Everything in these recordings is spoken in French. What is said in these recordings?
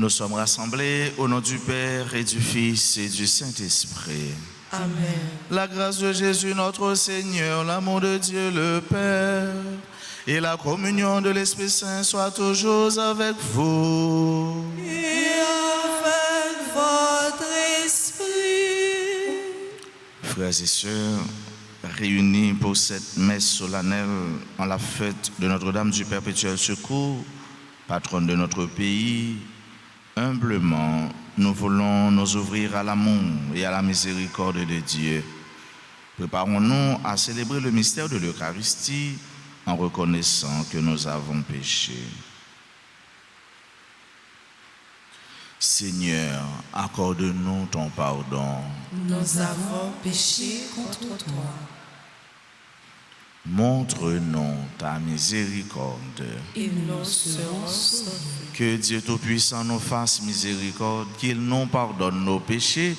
Nous sommes rassemblés au nom du Père et du Fils et du Saint-Esprit. Amen. La grâce de Jésus notre Seigneur, l'amour de Dieu le Père et la communion de l'Esprit Saint soient toujours avec vous. Et avec votre esprit. Frères et sœurs, réunis pour cette messe solennelle en la fête de Notre-Dame du Perpétuel Secours, patronne de notre pays, humblement, nous voulons nous ouvrir à l'amour et à la miséricorde de Dieu. Préparons-nous à célébrer le mystère de l'Eucharistie en reconnaissant que nous avons péché. Seigneur, accorde-nous ton pardon. Nous avons péché contre toi. Montre-nous ta miséricorde. Et nous serons sauvés. Que Dieu Tout-Puissant nous fasse miséricorde, qu'il nous pardonne nos péchés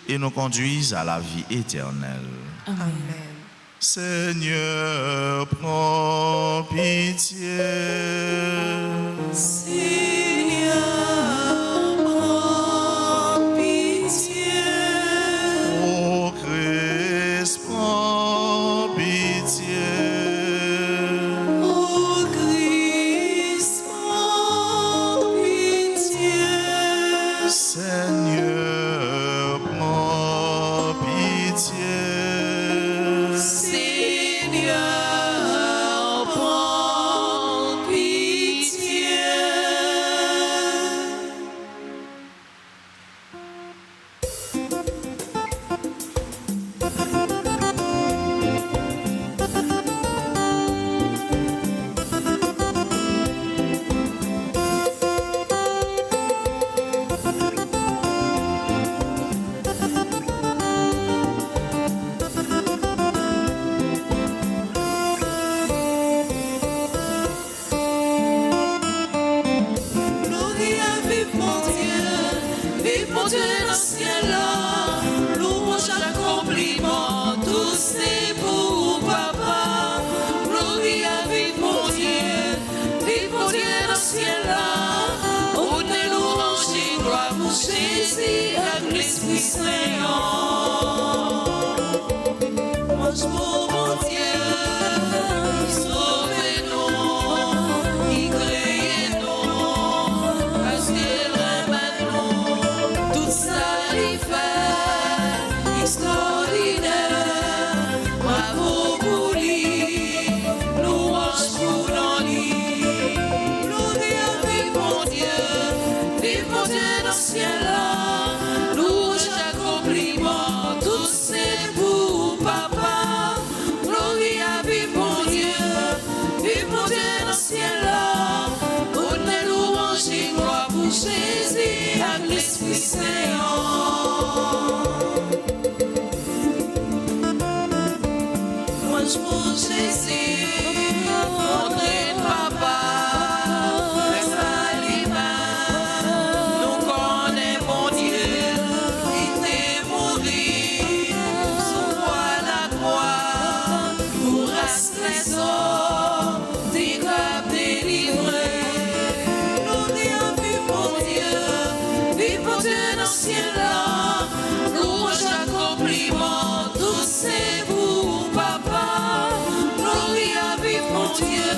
et nous conduise à la vie éternelle. Amen. Seigneur, prends pitié. Seigneur, prends pitié. Ô Christ, prends pitié. Ô Christ, prends pitié. Seigneur, prends pitié. Seigneur, prends pitié. Gloria, vive mon Dieu dans le ciel là. Louange, accomplissement, tout c'est pour papa. Gloria, vive mon Dieu dans le ciel là. On est louange et gloire pour Jésus avec l'Esprit Saint. Mange pour mon Dieu, sauvez-nous, il crée nous, parce qu'il remet nous, tout ça il fait, extraordinaire, bravo pour lui, louange pour nos lits. Gloria, vive mon Dieu dans le ciel là, louange, accomplissement, tout c'est pour papa. Gloria, vive mon Dieu dans le ciel là, on est louange et gloire pour Jésus avec l'Esprit Saint. Louange pour Jésus, montrez papa, laisse pas les mains, nous connaissons mon Dieu, il t'est mouru, sur la croix, pour rester les hommes, des graves délivrés. Gloria, vive mon Dieu dans le ciel là, louange, accomplissement, tout c'est pour papa. Gloria, vive mon Dieu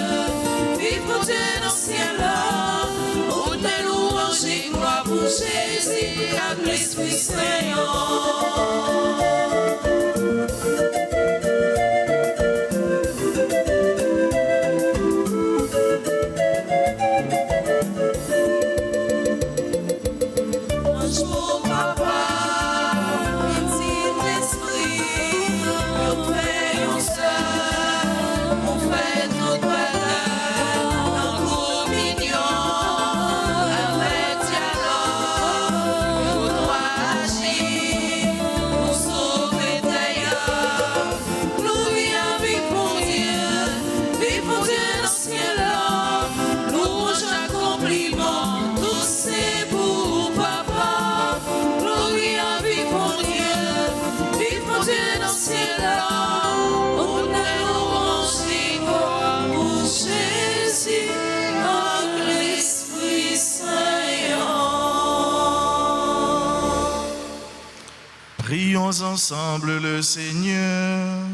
dans le ciel là, on est louange et gloire pour Jésus avec l'Esprit Saint. Louange pour papa, petit esprit, nous prions seul, on fait notre bonheur en communion avec dialogue, nous doit agir Prions ensemble le Seigneur.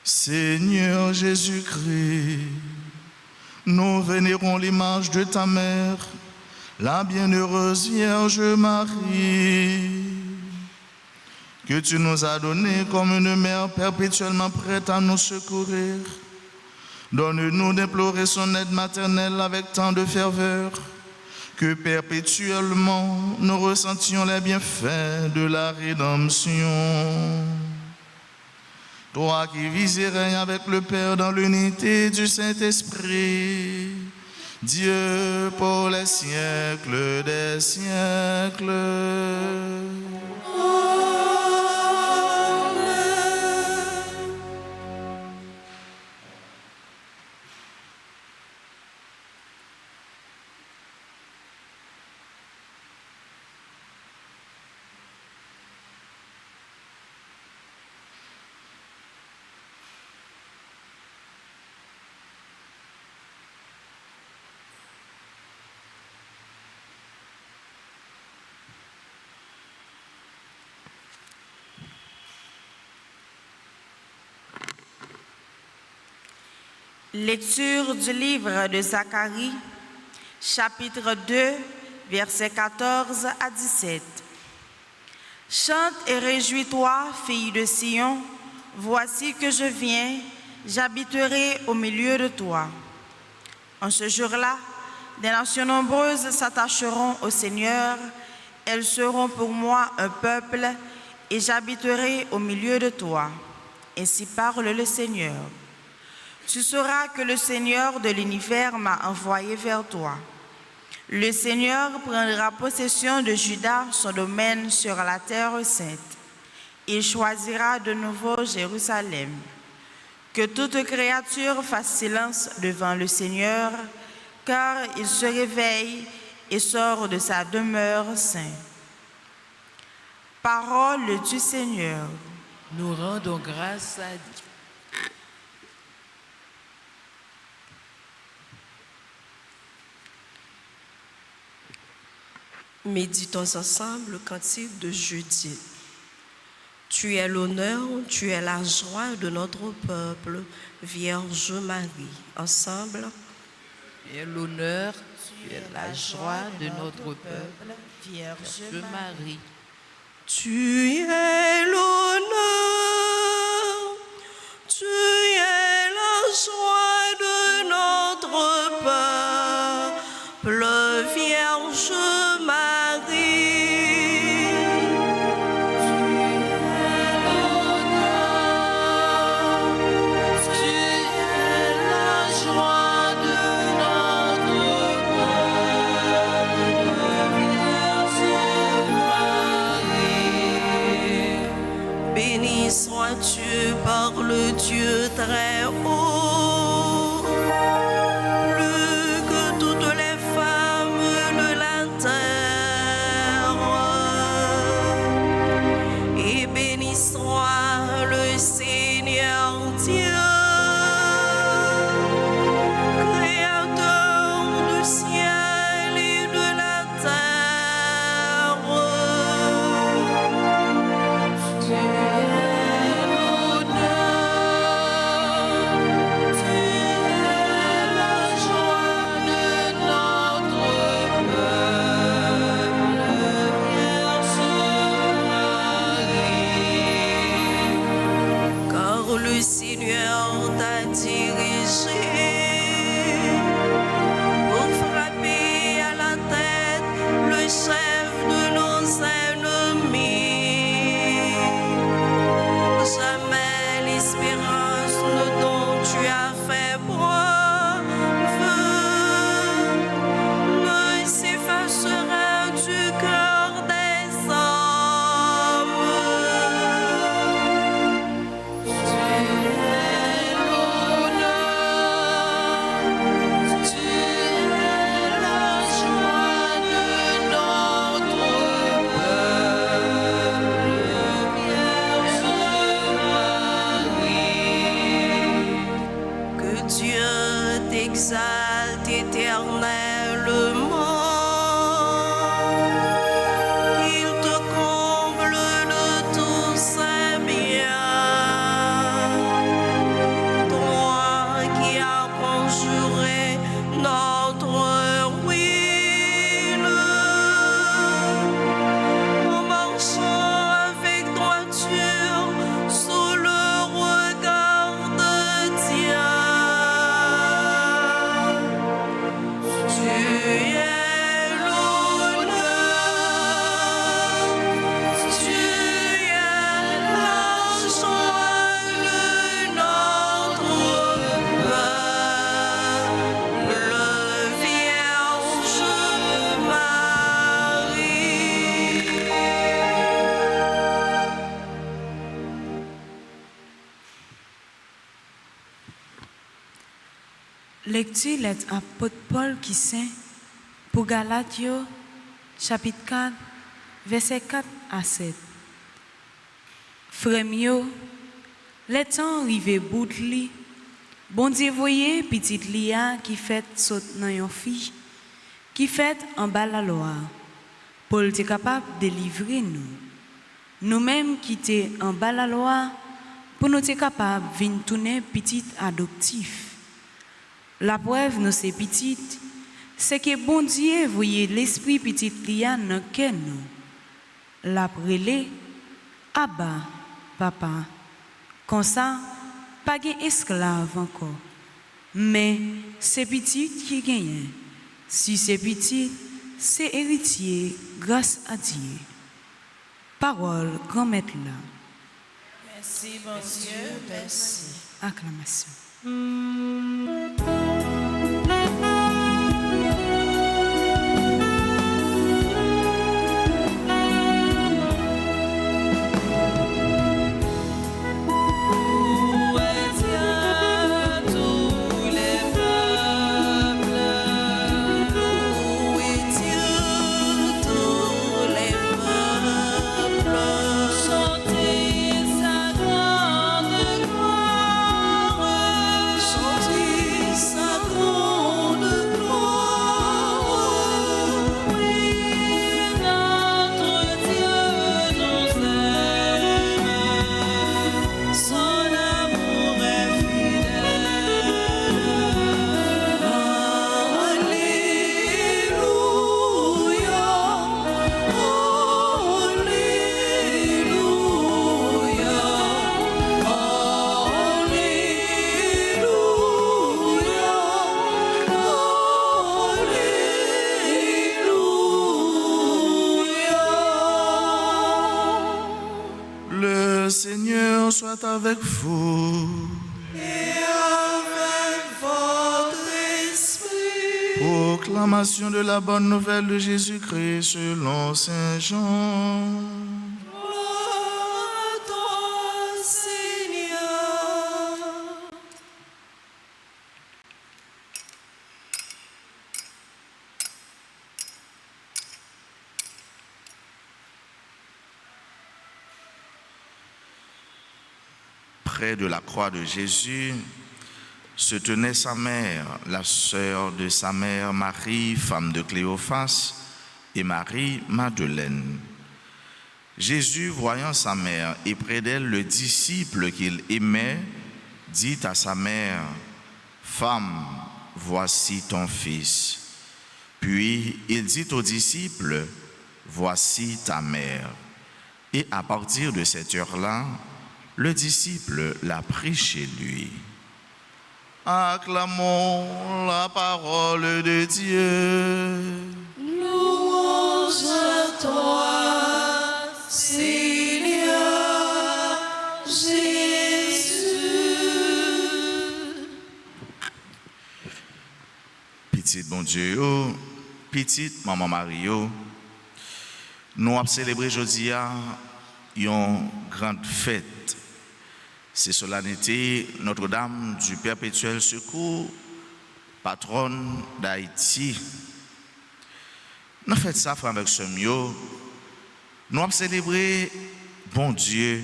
Seigneur Jésus-Christ, nous vénérons l'image de ta mère, la bienheureuse Vierge Marie, que tu nous as donnée comme une mère perpétuellement prête à nous secourir. Donne-nous d'implorer son aide maternelle avec tant de ferveur, que perpétuellement nous ressentions les bienfaits de la rédemption. Toi qui vis et règnes avec le Père dans l'unité du Saint-Esprit, Dieu pour les siècles des siècles. Lecture du livre de Zacharie, chapitre 2, versets 14 à 17. Chante et réjouis-toi, fille de Sion, voici que je viens, j'habiterai au milieu de toi. En ce jour-là, des nations nombreuses s'attacheront au Seigneur, elles seront pour moi un peuple, et j'habiterai au milieu de toi. Ainsi parle le Seigneur. Tu sauras que le Seigneur de l'univers m'a envoyé vers toi. Le Seigneur prendra possession de Juda, son domaine sur la terre sainte. Il choisira de nouveau Jérusalem. Que toute créature fasse silence devant le Seigneur, car il se réveille et sort de sa demeure sainte. Parole du Seigneur. Nous rendons grâce à Dieu. Méditons ensemble le cantique de Judith. Tu es l'honneur, tu es la joie de notre peuple, Vierge Marie. Ensemble. Tu es l'honneur, tu es la joie de notre peuple, Vierge Marie. Tu es l'honneur, tu es la joie de notre peuple, Vierge Marie. Lecture lettre apôtre Paul qui saint pour Galatio, chapitre 4, verset 4 à 7. Frère mio, les temps arrivé bout de li, bon Dieu voyez petite lia qui fait saute dans yon fille, qui fait en bas la loi. Paul était capable de délivrer nous. Nous-mêmes qui étions en bas la loi, pour nous être capables de venir tourner petit adoptif. La preuve, nous c'est petite, c'est que bon Dieu voyait l'esprit petit lia dans que nous. La prélé, Abba, papa. Comme ça, pas de esclave encore. Mais c'est petit qui gagne. Si c'est petit, c'est héritier grâce à Dieu. Parole grand maître là. Merci, bon Dieu, merci. Acclamation. Le Seigneur soit avec vous. Et avec votre esprit. Proclamation de la bonne nouvelle de Jésus-Christ selon Saint Jean. Gloire à toi, Seigneur. Près de la croix de Jésus se tenait sa mère, la sœur de sa mère Marie, femme de Cléophas, et Marie Madeleine. Jésus, voyant sa mère et près d'elle le disciple qu'il aimait, dit à sa mère, « Femme, voici ton fils. » Puis il dit au disciple, « Voici ta mère. » Et à partir de cette heure-là, le disciple l'a pris chez lui. Acclamons la parole de Dieu. Louange à toi, Seigneur Jésus. Petite bon Dieu, petite maman Mario, nous avons célébré aujourd'hui une grande fête. C'est solennité Notre-Dame du Perpétuel Secours, patronne d'Haïti. Nous avons fait ça, frère avec ce mieux. Nous avons célébré bon Dieu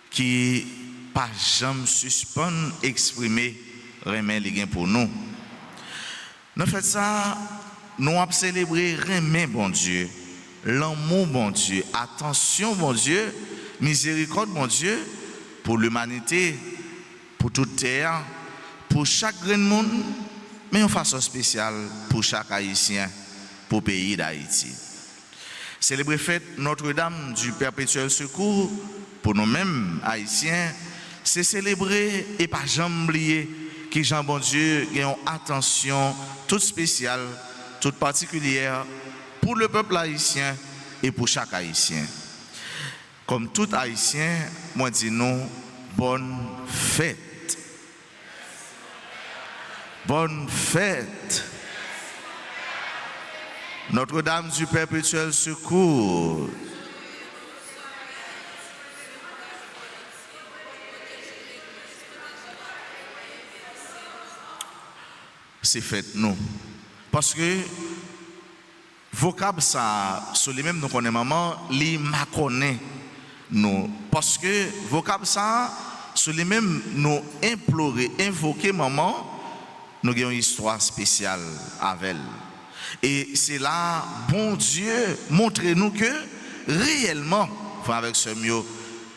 qui pas jamais suspend exprimer remet les gains pour nous. Nous avons fait ça, nous avons célébré remet bon Dieu, l'amour bon Dieu, attention bon Dieu, miséricorde bon Dieu, pour l'humanité, pour toute terre, pour chaque grain de monde, mais en façon spéciale pour chaque Haïtien, pour le pays d'Haïti. Célébrer fête Notre-Dame du Perpétuel Secours, pour nous-mêmes Haïtiens, c'est célébrer et pas jamais oublier que Jean bon Dieu a une attention toute spéciale, toute particulière pour le peuple haïtien et pour chaque Haïtien. Comme tout Haïtien, moi dis nous, bonne fête. Bonne fête. Notre-Dame du Perpétuel Secours. c'est fait nous. Parce que vocable ça, sur les mêmes nous connaissons maman, li ma connaît nous. Parce que vocable ça, sur les mêmes nous implorer, invoquer maman, nous avons une histoire spéciale avec elle. Et c'est là, bon Dieu, montrez-nous que réellement, enfin avec ce mieux,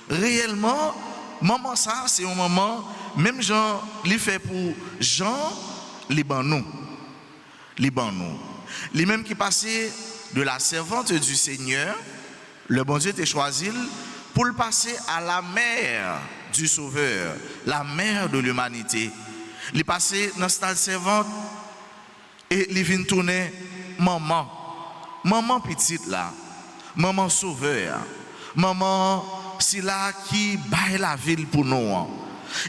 réellement, maman ça, c'est un moment, même Jean, il fait pour Jean, Libanon. Les mêmes qui passaient de la servante du Seigneur, le bon Dieu t'a choisi pour le passer à la mère du Sauveur, la mère de l'humanité. Il passé dans cette servante et il vient tourner maman petite là, maman Sauveur, maman c'est là qui baille la ville pour nous.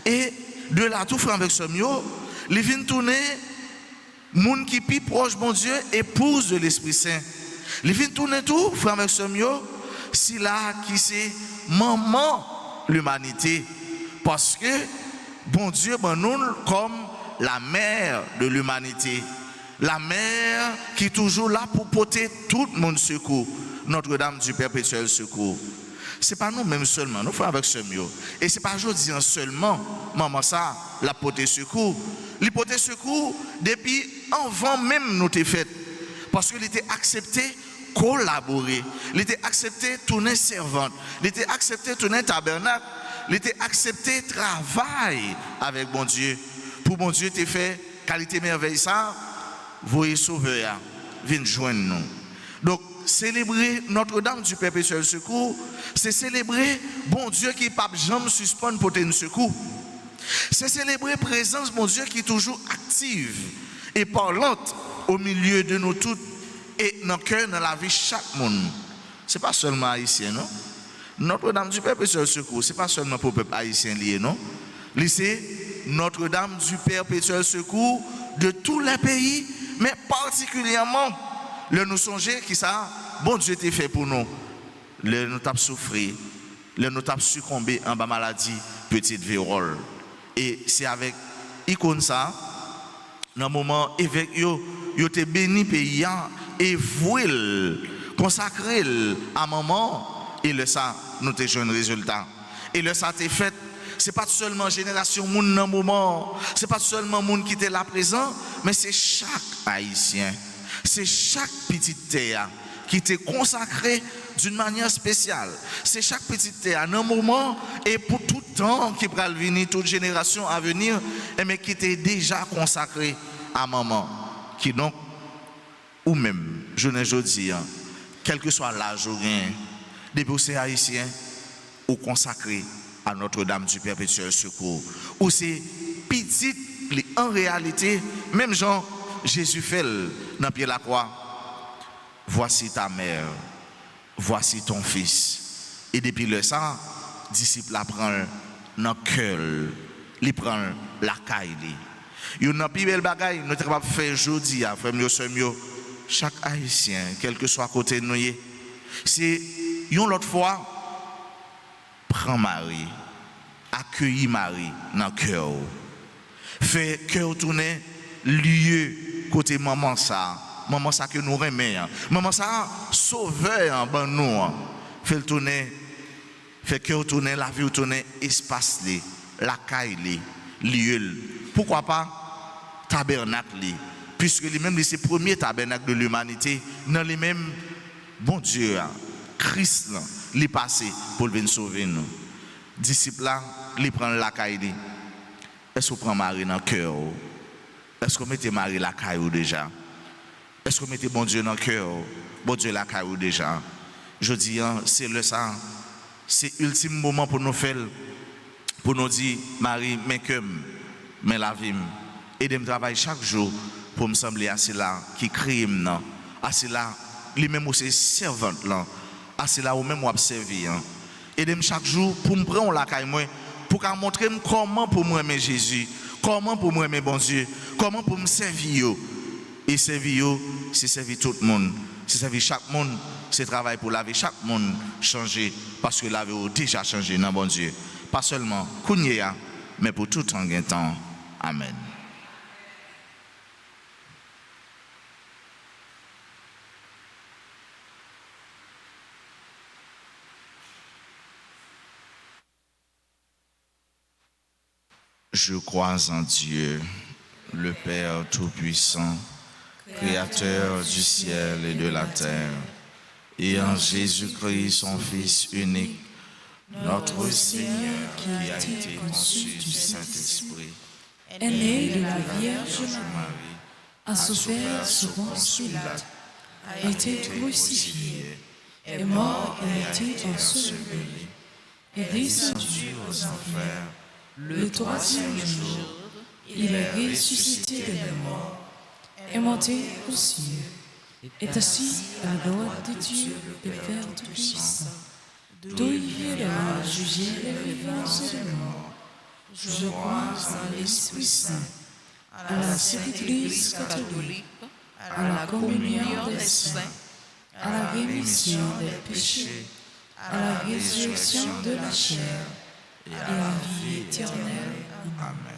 Et de là tout frère avec ce mieux, il vient tourner monde qui plus proche bon Dieu, épouse de l'Esprit Saint. Il vient tourner tout, frère avec ce mieux, c'est là qui c'est maman l'humanité. Parce que bon Dieu, ben nous comme la mère de l'humanité. La mère qui est toujours là pour porter tout le monde secours. Notre-Dame du perpétuel secours. Ce n'est pas nous-mêmes seulement, nous faisons avec ce mieux. Et ce n'est pas aujourd'hui seulement, maman ça, la porter secours. Il porter secours depuis avant même nous t'ai fait. Parce qu'il était accepté collaborer. Il était accepté tourner servante. Il était accepté tourner tabernacle. Il était accepté travail avec bon Dieu. Pour bon Dieu t'ai fait qualité merveille ça, voyez sauveur, viens joindre nous. Donc célébrer Notre-Dame du perpétuel secours, c'est célébrer bon Dieu qui pas jamais suspendre pour tenir secours. C'est célébrer présence bon Dieu qui est toujours active et parlante au milieu de nous toutes et dans le cœur, dans la vie de chaque monde. Ce n'est pas seulement haïtien, non? Notre-Dame du perpétuel secours, ce n'est pas seulement pour le peuple haïtien lié, non? C'est Notre-Dame du perpétuel secours de tous les pays, mais particulièrement le nous songer qui ça, bon Dieu t'a fait pour nous. Le nous t'a souffert, le nous t'a succombé en bas maladie, petite vérole. Et c'est avec icône ça, dans le moment évêque yo te béni pays et voué consacré à maman et le ça nous te joué un résultat. Et le ça t'est fait, c'est pas seulement génération moun dans moment, c'est pas seulement moun qui était là présent, mais c'est chaque haïtien, c'est chaque petite terre qui était consacré d'une manière spéciale. C'est chaque petite terre, un moment et pour tout temps qui va venir, toute génération à venir, mais qui était déjà consacré à maman. Qui donc, ou même, je ne dis, quel que soit l'âge ou rien, depuis c'est haïtien, ou consacré à Notre-Dame du perpétuel secours. Ou c'est petit, en réalité, même Jean, Jésus fait dans pied la croix. Voici ta mère, voici ton fils. Et depuis le sang, disciple apprend dans le cœur, il prend la caille. Il y a une plus belle bagaille, nous sommes capables de faire aujourd'hui, frère mieux, chaque haïtien, quel que soit côté de nous, c'est une autre fois, prends Marie, accueillis Marie dans le cœur. Fait cœur tourner, lieu côté maman ça que nous remet, maman ça sauveur en nous, fait tourner, fait cœur tourner, la vie tourner, espace la caille lieu. Pourquoi pas tabernacle, puisque lui-même c'est le premier tabernacle de l'humanité, dans les mêmes, bon Dieu, Christ, il passé pour venir sauver nous. Disciple là, il prend la caille. Est-ce qu'on prend Marie dans le cœur? Est-ce qu'on mettez Marie la caille déjà? Est-ce qu'on mettez bon Dieu dans le cœur? Bon Dieu la caille déjà? Je dis, c'est le sang. C'est l'ultime moment pour nous faire, pour nous dire, Marie, mais la vie, et de me travailler chaque jour pour me sembler à cela qui crie, à cela, lui-même aussi servante, à cela ou même observer. Et de chaque jour pour me prendre la caille, pour montrer comment pour moi aimer Jésus, comment pour moi aimer bon Dieu, comment pour me servir. Et servir, c'est servir tout le monde, c'est servir chaque monde, c'est travailler pour la vie, chaque monde changer, parce que la vie a déjà changé dans bon Dieu. Pas seulement Kounia, mais pour tout en temps. Amen. Je crois en Dieu, le Père Tout-Puissant, Créateur du ciel et de la terre, et en Jésus-Christ, son Fils unique, notre Seigneur, qui a été conçu du Saint-Esprit, est né de la Vierge Marie, Marie, a souffert sous Ponce Pilate, a été crucifié, est mort et a été enseveli, est descendu aux enfers. Le troisième jour, il est ressuscité des morts, est monté aux cieux, est assis à la droite de Dieu, le Père Tout-Puissant, d'où il viendra juger les vivants et les morts. Je crois en l'Esprit Saint, à la Sainte Église catholique, à la communion des saints, à la rémission des péchés, à la résurrection de la chair et à la vie éternelle. Amen.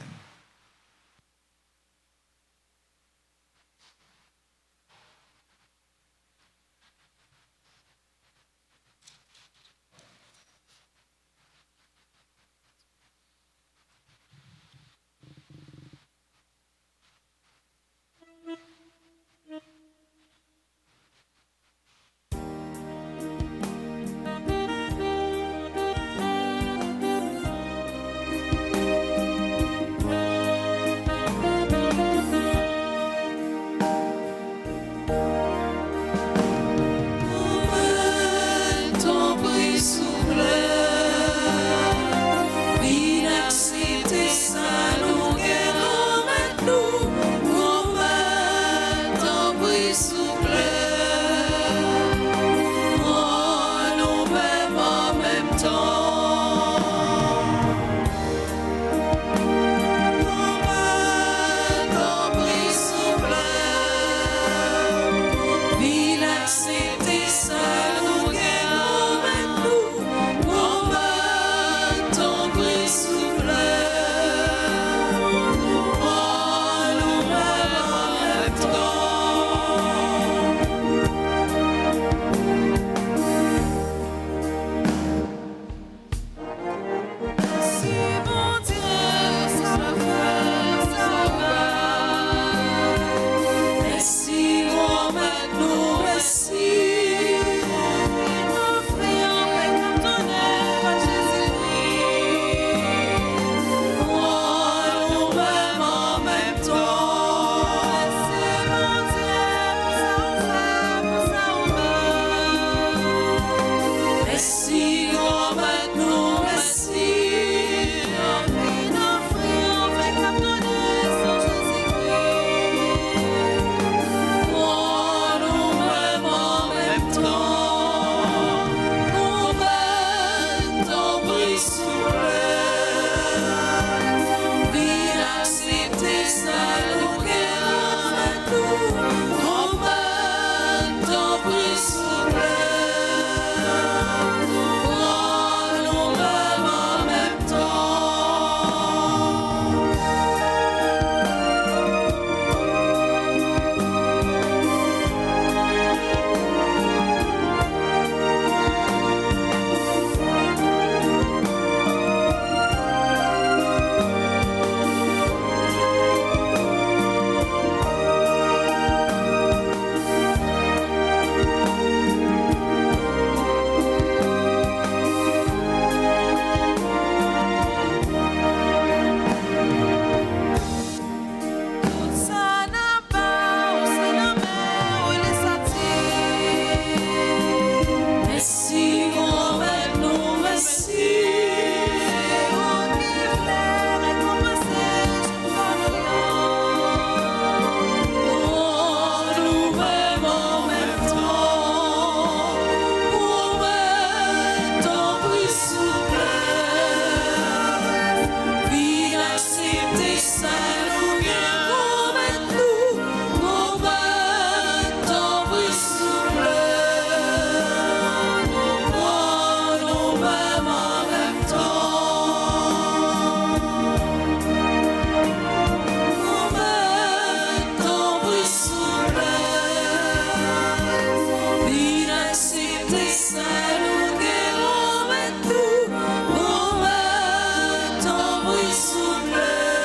Souffle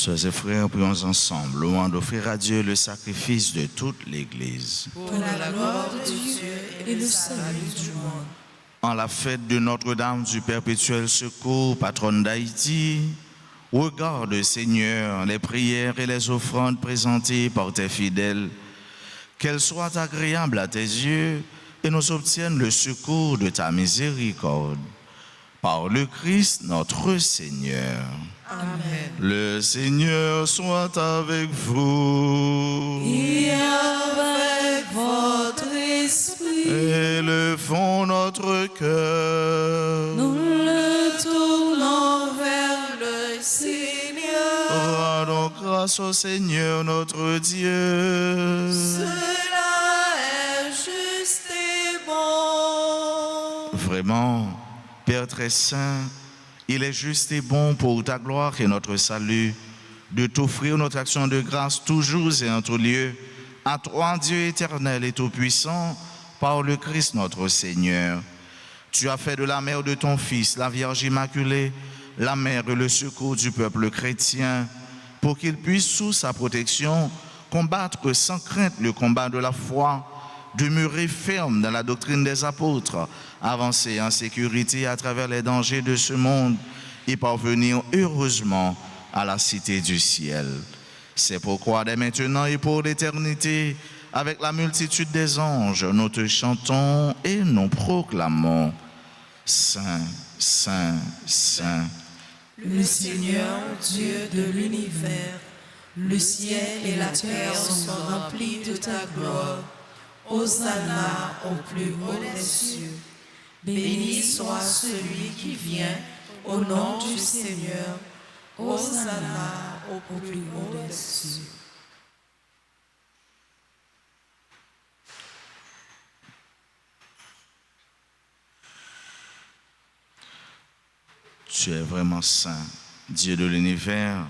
Sœurs et frères, prions ensemble, louant d'offrir à Dieu le sacrifice de toute l'Église. Pour la gloire de Dieu et le salut du monde. En la fête de Notre-Dame du Perpétuel Secours, patronne d'Haïti, regarde, Seigneur, les prières et les offrandes présentées par tes fidèles, qu'elles soient agréables à tes yeux et nous obtiennent le secours de ta miséricorde. Par le Christ notre Seigneur. Amen. Le Seigneur soit avec vous. Et avec votre esprit, Élevons notre cœur. nous le tournons vers le Seigneur. Rendons grâce au Seigneur notre Dieu. Cela est juste et bon. Vraiment, Père très saint, il est juste et bon pour ta gloire et notre salut de t'offrir notre action de grâce toujours et en tout lieu à toi, Dieu éternel et tout-puissant, par le Christ notre Seigneur. Tu as fait de la mère de ton Fils, la Vierge Immaculée, la mère et le secours du peuple chrétien, pour qu'il puisse, sous sa protection, combattre sans crainte le combat de la foi, demeurer ferme dans la doctrine des apôtres, avancer en sécurité à travers les dangers de ce monde et parvenir heureusement à la cité du ciel. C'est pourquoi dès maintenant et pour l'éternité, avec la multitude des anges, nous te chantons et nous proclamons Saint, Saint, Saint. Le Seigneur, Dieu de l'univers, le ciel et la terre sont remplis de ta gloire. Hosanna au plus haut des cieux. Béni soit celui qui vient au nom du Seigneur. Hosanna au plus haut des cieux. Tu es vraiment saint, Dieu de l'univers,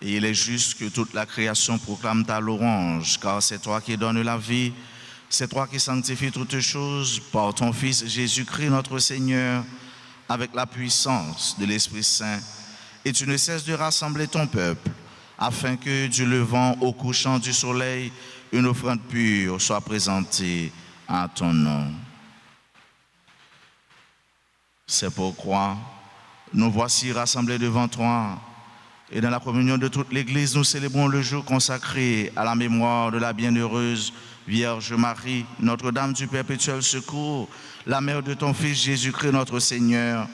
et il est juste que toute la création proclame ta louange, car c'est toi qui donnes la vie, c'est toi qui sanctifies toutes choses par ton Fils Jésus-Christ notre Seigneur, avec la puissance de l'Esprit Saint. Et tu ne cesses de rassembler ton peuple, afin que du levant au couchant du soleil, une offrande pure soit présentée à ton nom. C'est pourquoi nous voici rassemblés devant toi, et dans la communion de toute l'Église, nous célébrons le jour consacré à la mémoire de la bienheureuse Vierge Marie, Notre-Dame du Perpétuel Secours, la mère de ton Fils Jésus-Christ notre Seigneur,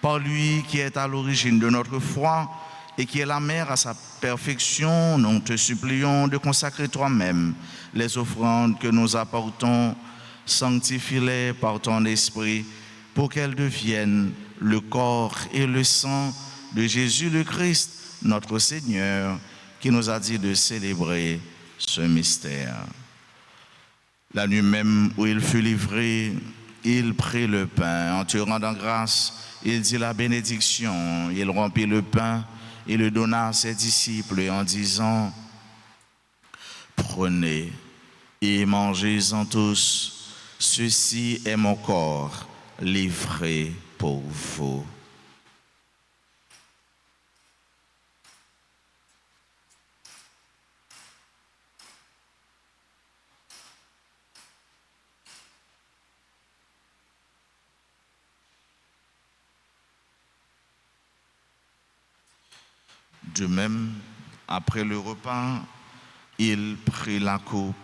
par lui qui est à l'origine de notre foi et qui est la mère à sa perfection. Nous te supplions de consacrer toi-même les offrandes que nous apportons, sanctifie-les par ton esprit, pour qu'elles deviennent le corps et le sang de Jésus le Christ, notre Seigneur, qui nous a dit de célébrer ce mystère. La nuit même où il fut livré, il prit le pain. En te rendant grâce, il dit la bénédiction. Il rompit le pain et le donna à ses disciples en disant « Prenez et mangez-en tous. Ceci est mon corps livré pour vous. » De même, après le repas, il prit la coupe.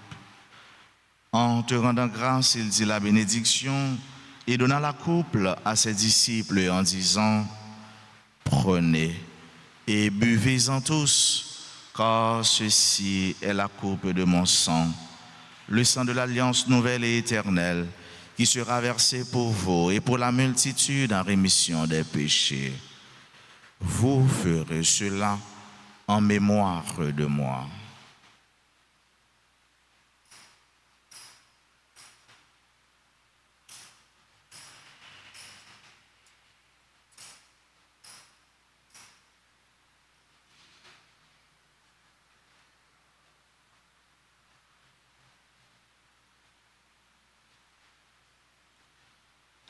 En te rendant grâce, il dit la bénédiction et donna la coupe à ses disciples en disant « Prenez et buvez-en tous, car ceci est la coupe de mon sang, le sang de l'alliance nouvelle et éternelle, qui sera versé pour vous et pour la multitude en rémission des péchés. Vous ferez cela en mémoire de moi. »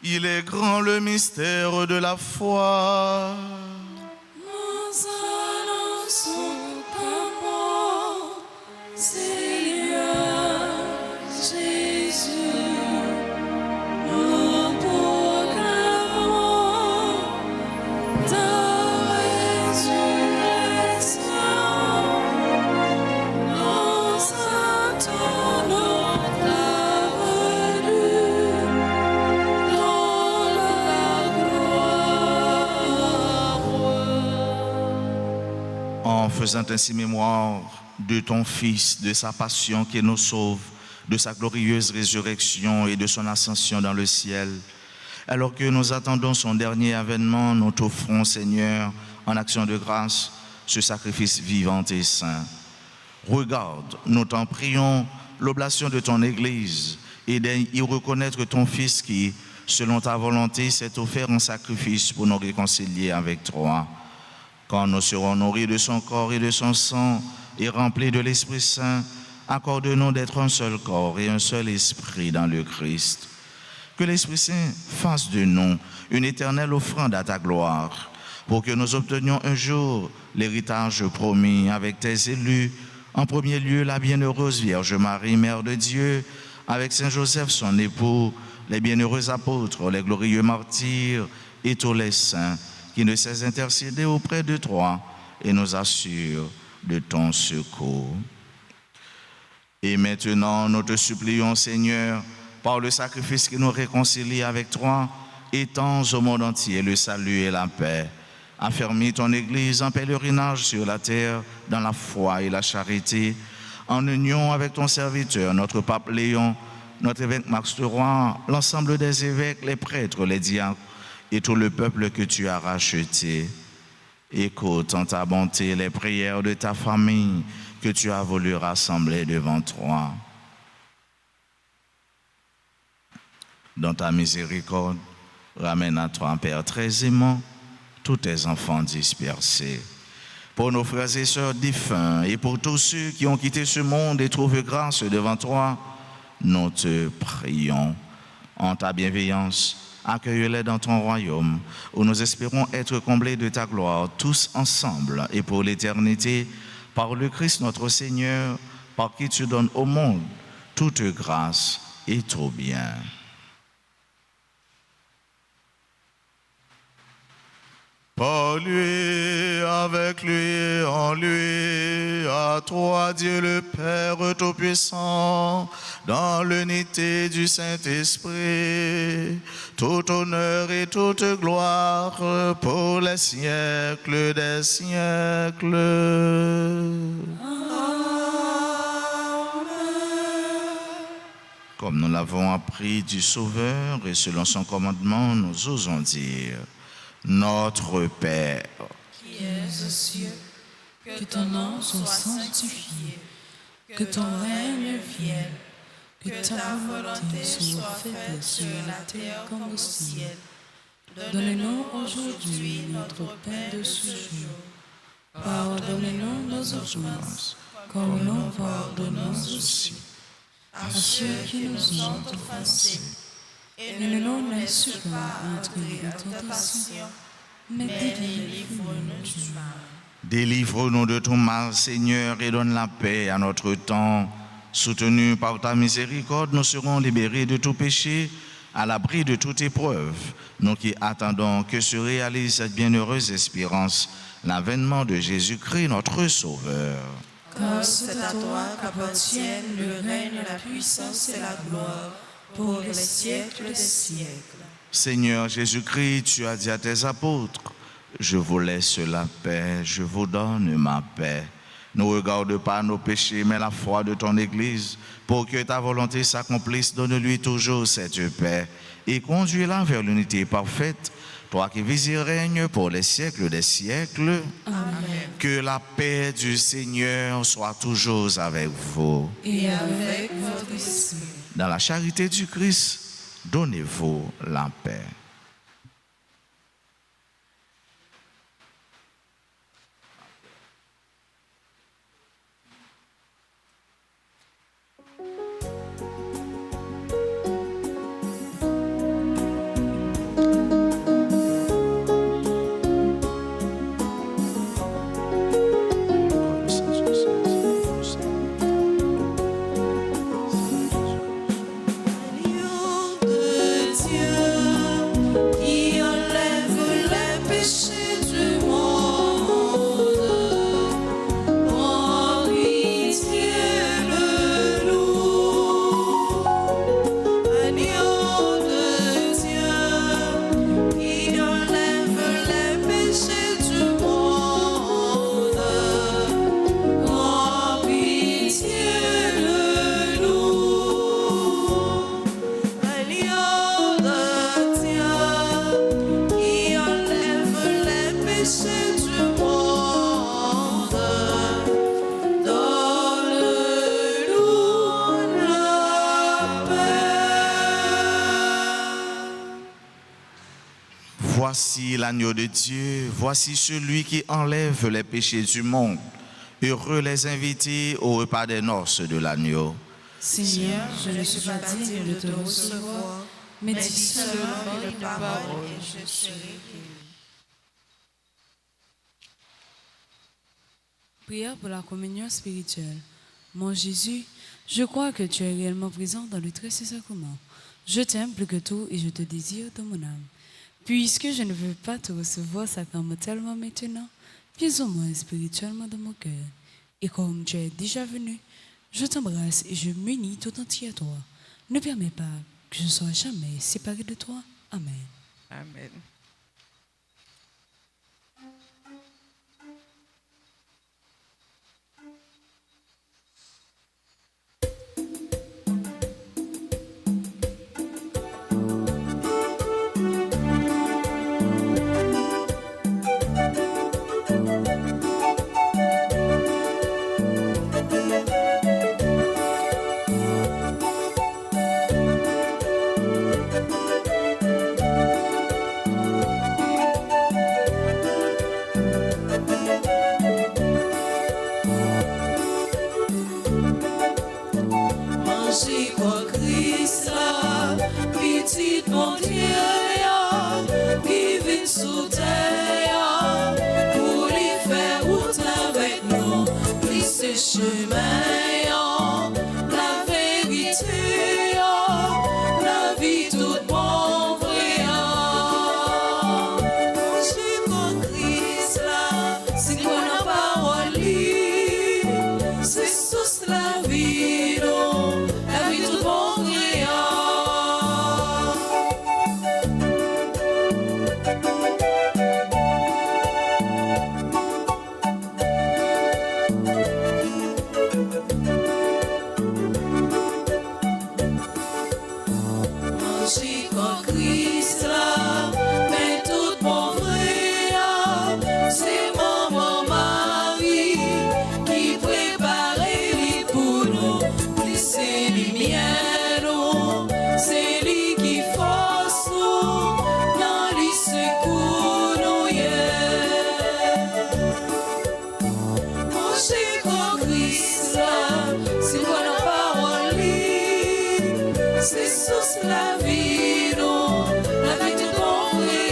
Il est grand le mystère de la foi. Nous annonçons faisant ainsi mémoire de ton Fils, de sa passion qui nous sauve, de sa glorieuse résurrection et de son ascension dans le ciel. Alors que nous attendons son dernier avènement, nous t'offrons, Seigneur, en action de grâce, ce sacrifice vivant et saint. Regarde, nous t'en prions, l'oblation de ton Église et d'y reconnaître ton Fils qui, selon ta volonté, s'est offert en sacrifice pour nous réconcilier avec toi. Quand nous serons nourris de son corps et de son sang et remplis de l'Esprit Saint, accorde-nous d'être un seul corps et un seul esprit dans le Christ. Que l'Esprit Saint fasse de nous une éternelle offrande à ta gloire, pour que nous obtenions un jour l'héritage promis avec tes élus, en premier lieu la bienheureuse Vierge Marie, Mère de Dieu, avec Saint Joseph son époux, les bienheureux apôtres, les glorieux martyrs et tous les saints, qui ne cessent d'intercéder auprès de toi et nous assurent de ton secours. Et maintenant, nous te supplions, Seigneur, par le sacrifice qui nous réconcilie avec toi, étends au monde entier le salut et la paix. Affermis ton Église en pèlerinage sur la terre, dans la foi et la charité, en union avec ton serviteur, notre pape Léon, notre évêque Max de Roy, l'ensemble des évêques, les prêtres, les diacres et tout le peuple que tu as racheté. Écoute en ta bonté les prières de ta famille que tu as voulu rassembler devant toi. Dans ta miséricorde, ramène à toi, Père très aimant, tous tes enfants dispersés. Pour nos frères et sœurs défunts et pour tous ceux qui ont quitté ce monde et trouvent grâce devant toi, nous te prions. En ta bienveillance, accueille-les dans ton royaume, où nous espérons être comblés de ta gloire, tous ensemble et pour l'éternité, par le Christ notre Seigneur, par qui tu donnes au monde toute grâce et tout bien. Par lui, avec lui et en lui, à toi Dieu le Père Tout-Puissant, dans l'unité du Saint-Esprit, tout honneur et toute gloire pour les siècles des siècles. Comme nous l'avons appris du Sauveur et selon son commandement, nous osons dire: Notre Père, qui es aux cieux, que ton nom soit sanctifié, que ton règne vienne, que ta volonté soit faite sur la terre comme au ciel. Donne-nous aujourd'hui notre pain de ce jour. Pardonne-nous nos offenses, comme nous pardonnons aussi à ceux qui nous ont offensés. Et ne nous laisse pas entrer en tentation, mais délivre-nous du mal. délivre-nous de tout mal, Seigneur, et donne la paix à notre temps. Soutenus par ta miséricorde, nous serons libérés de tout péché, à l'abri de toute épreuve. Nous qui attendons que se réalise cette bienheureuse espérance, l'avènement de Jésus-Christ, notre Sauveur. Car c'est à toi qu'appartiennent le règne, la puissance et la gloire, pour les siècles des siècles. Seigneur Jésus-Christ, tu as dit à tes apôtres: je vous laisse la paix, je vous donne ma paix. Ne regarde pas nos péchés, mais la foi de ton Église. Pour que ta volonté s'accomplisse, donne-lui toujours cette paix et conduis-la vers l'unité parfaite, toi qui vis et règnes pour les siècles des siècles. Amen. Que la paix du Seigneur soit toujours avec vous. Et avec votre esprit. Dans la charité du Christ, donnez-vous la paix. Lion de Dieu, voici l'agneau de Dieu, voici celui qui enlève les péchés du monde. Heureux les invités au repas des noces de l'agneau. Seigneur, je ne suis pas digne de te recevoir, mais dis seulement une parole et je serai guéri. Prière pour la communion spirituelle. Mon Jésus, je crois que tu es réellement présent dans le très saint sacrement. Je t'aime plus que tout et je te désire dans mon âme. Puisque je ne veux pas te recevoir sacramentellement maintenant, viens au moins spirituellement dans mon cœur. Et comme tu es déjà venu, je t'embrasse et je m'unis tout entier à toi. Ne permets pas que je sois jamais séparé de toi. Amen. Amen. Manger quoi Christ là, petit mon Dieu, qui vit sous terre, pour lui faire route avec nous, lui ce chemin, la vérité, la vie toute bon vrai. Manger quoi Christ là, c'est quoi la parole, c'est sous la vie, la vie tout bon vrai. Manger quoi Christ là, mais tout bon vrai, c'est maman Marie qui prépare lui pour nous, lui c'est lumière, c'est lui qui force nous, dans lui secours nous, Manger quoi Christ là, c'est quoi la parole, c'est sous la vie, la vie du bon vrai.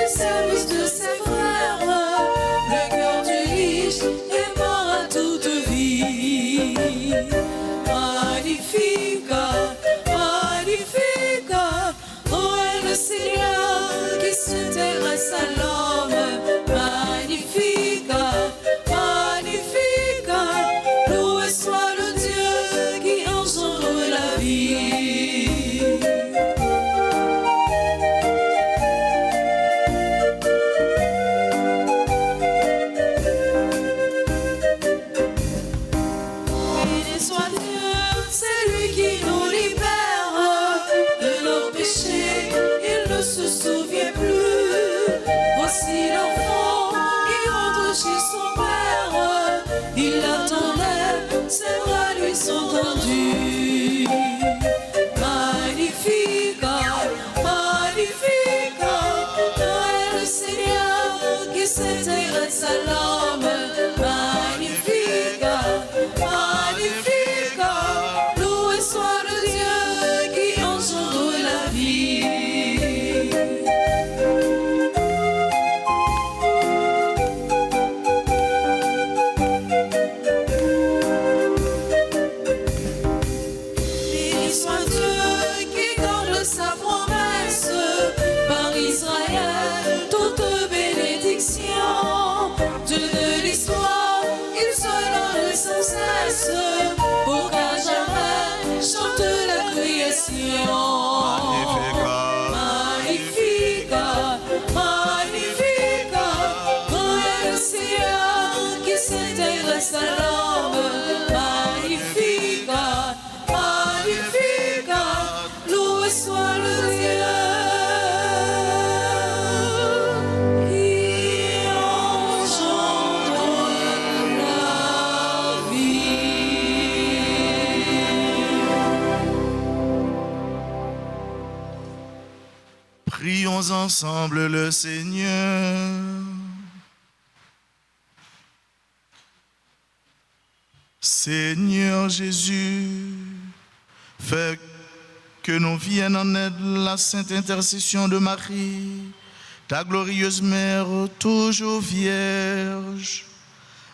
service de ses frères. Le cœur du riche est mort s'intègre sa langue. Magnifica, magnifica, loué soit le Dieu qui engendre la vie. Béni soit Dieu qui garde sa promesse, par Israël toute bénédiction. Dieu de l'histoire, il se donne sans cesse, pour qu'à jamais chante la création. Magnifica, magnifica, grand est le Seigneur qui s'intègre sa langue. Magnifica, magnifica, loué soit le Dieu qui engendre la vie. Prions ensemble le Seigneur. Seigneur Jésus, fais que nous vienne en aide la sainte intercession de Marie, ta glorieuse mère, toujours vierge,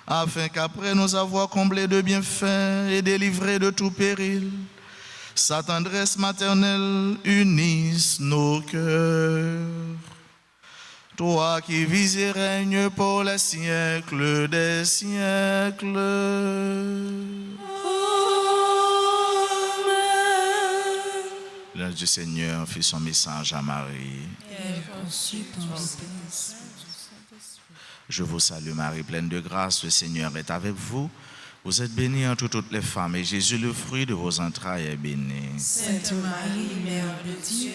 afin qu'après nous avoir comblés de bienfaits et délivrés de tout péril, sa tendresse maternelle unisse nos cœurs. Toi qui vis et règnes pour les siècles des siècles. L'ange du Seigneur fit son message à Marie. Je vous salue Marie, pleine de grâce, le Seigneur est avec vous. Vous êtes bénie entre toutes les femmes, et Jésus, le fruit de vos entrailles, est béni. Sainte Marie, Mère de Dieu,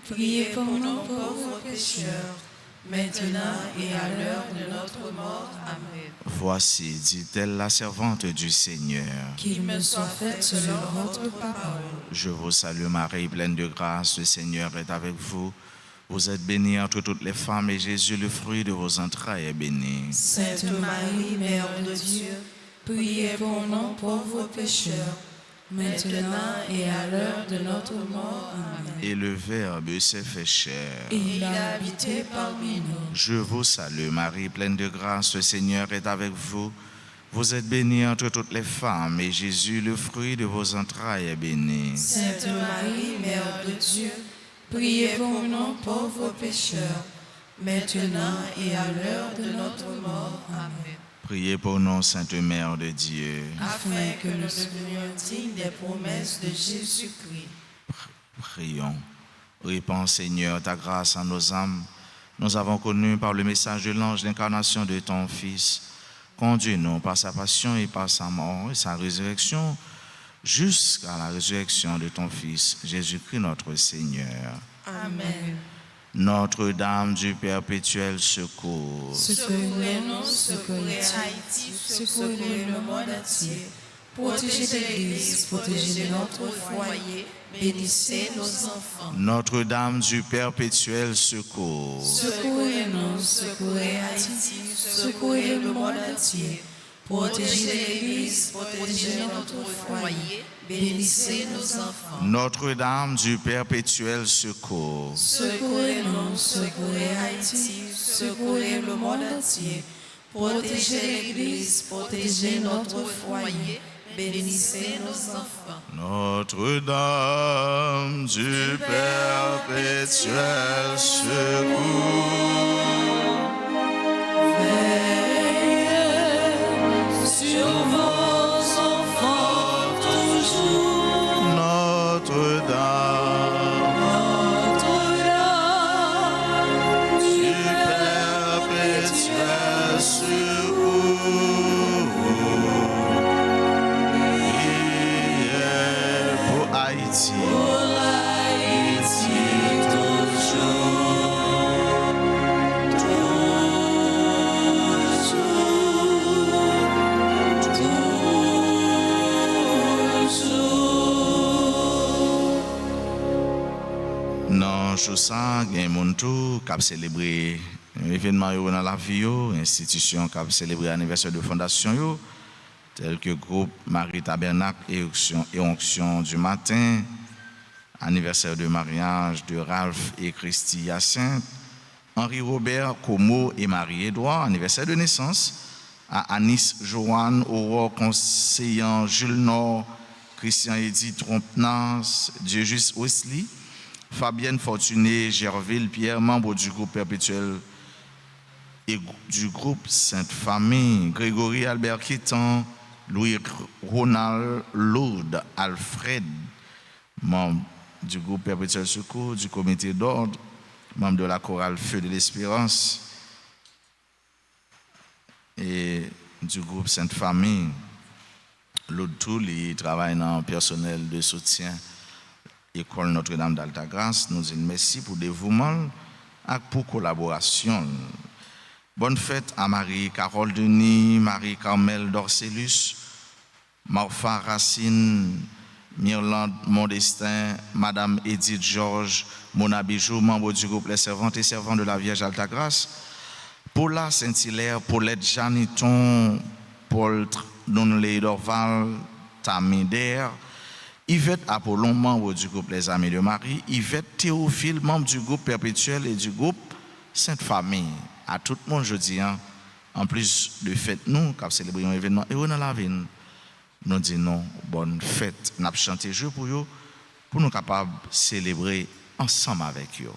priez pour nous pauvres pécheurs, maintenant et à l'heure de notre mort. Amen. Voici, dit-elle, la servante du Seigneur. Qu'il me soit fait selon votre parole. Je vous salue Marie, pleine de grâce, le Seigneur est avec vous. Vous êtes bénie entre toutes les femmes, et Jésus, le fruit de vos entrailles, est béni. Sainte Marie, Mère de Dieu, priez pour nous pauvres pécheurs, maintenant et à l'heure de notre mort. Amen. Et le Verbe s'est fait chair. Et il a habité parmi nous. Je vous salue Marie, pleine de grâce, le Seigneur est avec vous. Vous êtes bénie entre toutes les femmes, et Jésus, le fruit de vos entrailles, est béni. Sainte Marie, Mère de Dieu, priez pour nous pauvres pécheurs, maintenant et à l'heure de notre mort. Amen. Priez pour nous, Sainte Mère de Dieu. Afin que nous devenions dignes des promesses de Jésus-Christ. Prions. Répands, Seigneur, ta grâce en nos âmes. Nous avons connu par le message de l'ange l'incarnation de ton Fils. Conduis-nous par sa passion et par sa mort et sa résurrection jusqu'à la résurrection de ton Fils, Jésus-Christ notre Seigneur. Amen. Notre-Dame du perpétuel secours. Secourez-nous, secourez Haïti, secourez le monde entier. Protégez l'Église, protégez notre foyer, bénissez nos enfants. Notre-Dame du perpétuel secours. Secourez-nous, secourez Haïti, secourez le monde entier. Protégez l'Église, protégez notre foyer, bénissez nos enfants. Notre-Dame du perpétuel secours. Secourez-nous, secourez Haïti, secourez le monde entier. Protégez l'Église, protégez notre foyer, bénissez nos enfants. Notre-Dame du perpétuel secours. Veillez sur vos enfants toujours. Notre-Dame Notre-Dame du perpétuel secours. Priez pour Haïti. pour Haïti toujours. Nan chousan gen moun tou kap célébrer événements dans la vie, institutions qui ont célébré l'anniversaire de fondation, tels que groupe Marie Tabernacle et Onction du matin, anniversaire de mariage de Ralph et Christy Hyacinthe, Henri Robert Como et Marie-Édouard, anniversaire de naissance, à Anis Joanne, Aurore Conseillant, Jules Nord, Christian Edith Trompenas, Dieu-Juste Wesley, Fabienne Fortuné, Gerville Pierre, membre du groupe perpétuel et du groupe Sainte Famille, Grégory Albert Quétan, Louis Ronald Lourdes Alfred, membre du groupe Perpétuel Secours, du comité d'ordre, membre de la chorale Feu de l'Espérance et du groupe Sainte Famille. L'autre tout, il travaille dans le personnel de soutien École Notre-Dame d'Altagrace. Nous disons merci pour le dévouement et pour la collaboration. Bonne fête à Marie-Carole Denis, Marie-Carmel Dorcellus, Marfa Racine, Myrlande Mondestin, Madame Edith Georges, Mona Bijou, membre du groupe Les Servantes et Servants de la Vierge Altagrace, Paula Saint-Hilaire, Paulette Janiton, Paul Donley Dorval, Tamider, Yvette Apollon, membre du groupe Les Amis de Marie, Yvette Théophile, membre du groupe Perpétuel et du groupe Sainte Famille. À tout le monde, je dis, en plus de fête, nous, qui célébrons un événement, et on a la vie, nous disons bonne fête. Nous avons chanté jeu pour vous, pour nous capables de célébrer ensemble avec vous.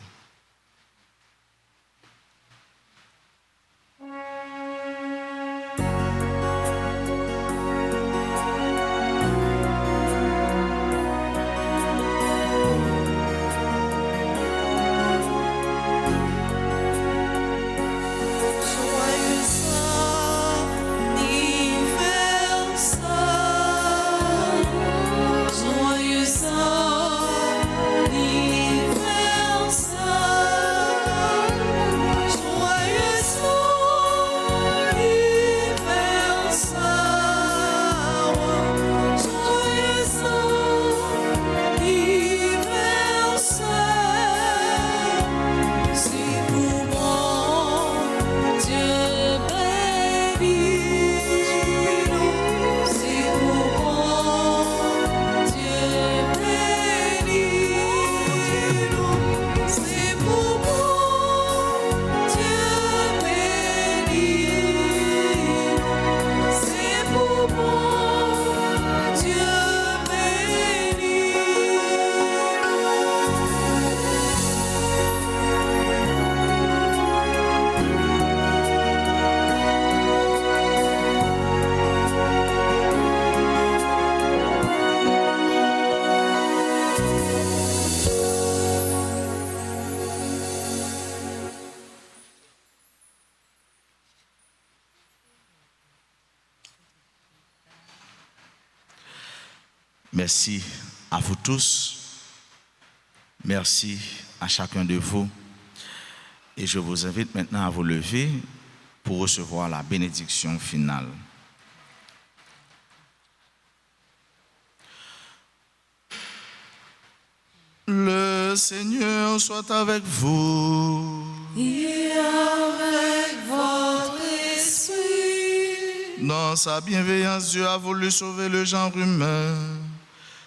Merci à vous tous. Merci à chacun de vous. Et je vous invite maintenant à vous lever pour recevoir la bénédiction finale. Le Seigneur soit avec vous. Et avec votre esprit. Dans sa bienveillance, Dieu a voulu sauver le genre humain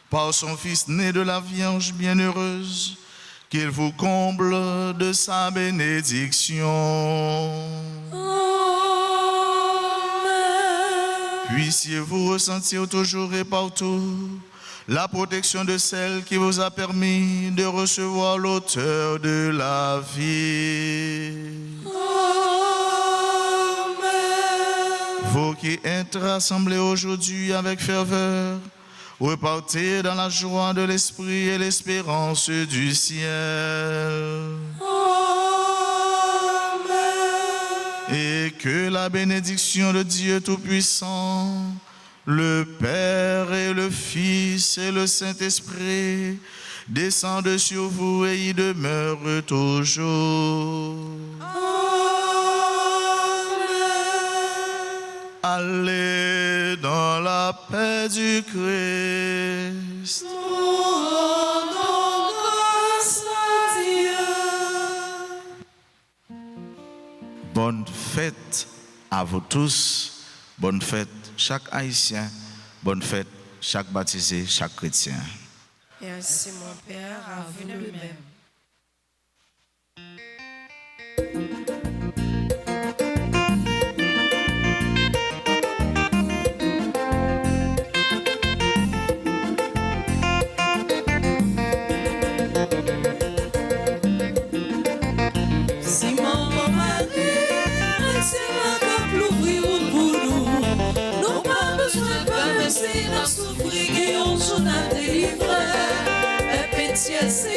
par son Fils né de la Vierge bienheureuse, qu'il vous comble de sa bénédiction. Amen. Puissiez-vous ressentir toujours et partout la protection de celle qui vous a permis de recevoir l'auteur de la vie. Amen. Vous qui êtes rassemblés aujourd'hui avec ferveur, repartez dans la joie de l'esprit et l'espérance du ciel. Amen. Et que la bénédiction de Dieu Tout-Puissant, le Père et le Fils et le Saint-Esprit descendent sur vous et y demeurent toujours. Allez dans la paix du Christ. Rendons grâce à Dieu. bonne fête à vous tous. Bonne fête chaque Haïtien. Bonne fête chaque baptisé, chaque chrétien. Merci mon Père, à vous de même. Si maman m'a dit, c'est la cape l'ouvrir pour nous. Nous pas besoin de rester dans souffrir et on s'en a délivré. Et pitié, c'est